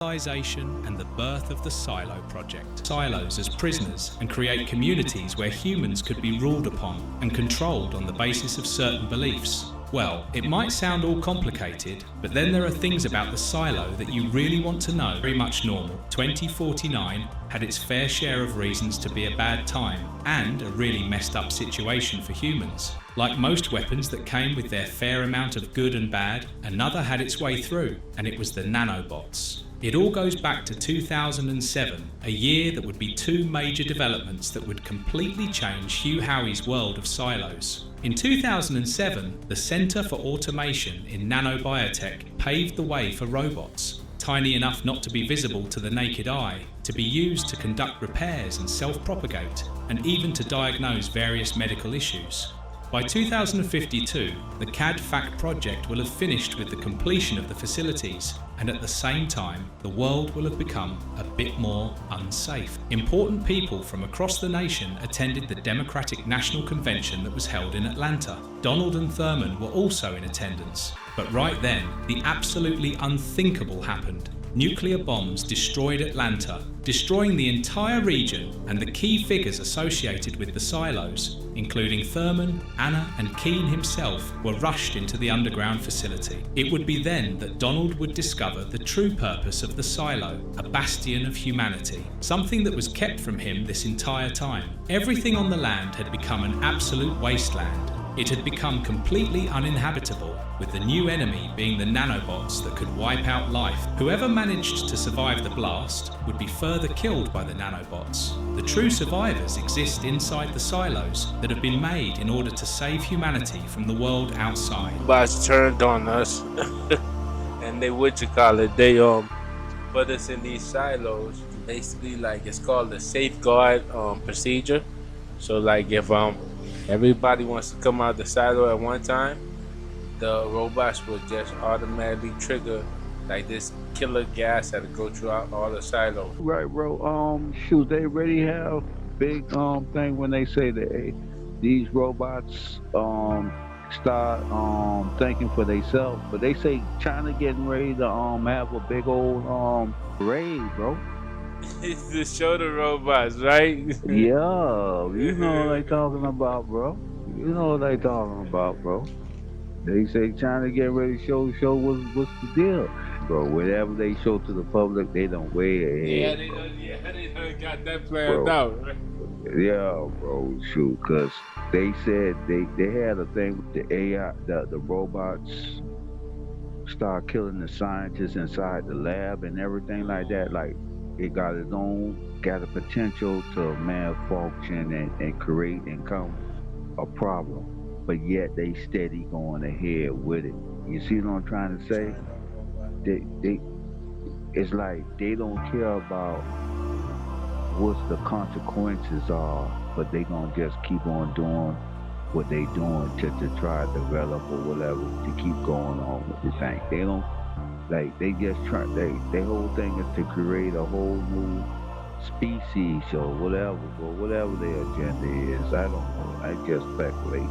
Civilization and the birth of the Silo Project. Silos as prisoners and create communities where humans could be ruled upon and controlled on the basis of certain beliefs. Well, it might sound all complicated, but then there are things about the silo that you really want to know. Very much normal. 2049 had its fair share of reasons to be a bad time and a really messed up situation for humans. Like most weapons that came with their fair amount of good and bad, another had its way through, and it was the nanobots. It all goes back to 2007, a year that would be two major developments that would completely change Hugh Howey's world of silos. In 2007, the Centre for Automation in Nanobiotech paved the way for robots, tiny enough not to be visible to the naked eye, to be used to conduct repairs and self-propagate, and even to diagnose various medical issues. By 2052, the CAD-FACT project will have finished with the completion of the facilities, and at the same time, the world will have become a bit more unsafe. Important people from across the nation attended the Democratic National Convention that was held in Atlanta. Donald and Thurman were also in attendance. But right then, the absolutely unthinkable happened. Nuclear bombs destroyed Atlanta, destroying the entire region, and the key figures associated with the silos, including Thurman, Anna, and Keane himself, were rushed into the underground facility. It would be then that Donald would discover the true purpose of the silo, a bastion of humanity, something that was kept from him this entire time. Everything on the land had become an absolute wasteland. It had become completely uninhabitable, with the new enemy being the nanobots that could wipe out life. Whoever managed to survive the blast would be further killed by the nanobots. The true survivors exist inside the silos that have been made in order to save humanity from the world outside. Bots turned on us, and they they put us in these silos. Basically, like, it's called a safeguard procedure. So like if everybody wants to come out the silo at one time, the robots will just automatically trigger like this killer gas that'll go throughout all the silos. Right, bro. Shoot, they already have big thing when they say that, hey, these robots start thinking for themselves. But they say China getting ready to have a big old raid, bro. It's to show the robots, right? Yeah, you know what they talking about, bro. You know what they talking about, bro. They say China getting ready to show what's the deal, bro. Whatever they show to the public, they don't weigh ahead. They done got that planned out, right? Yeah, bro, shoot, cause they said they had a thing with the AI, the robots start killing the scientists inside the lab and everything like that. Like, it got its own, got a potential to malfunction and create and come a problem. But yet they steady going ahead with it. You see what I'm trying to say? It's like they don't care about what the consequences are, but they gonna just keep on doing what they doing just to try to develop or whatever to keep going on with the thing. They don't, like, they just try, their whole thing is to create a whole new species or whatever, or whatever their agenda is. I don't know. I just speculate.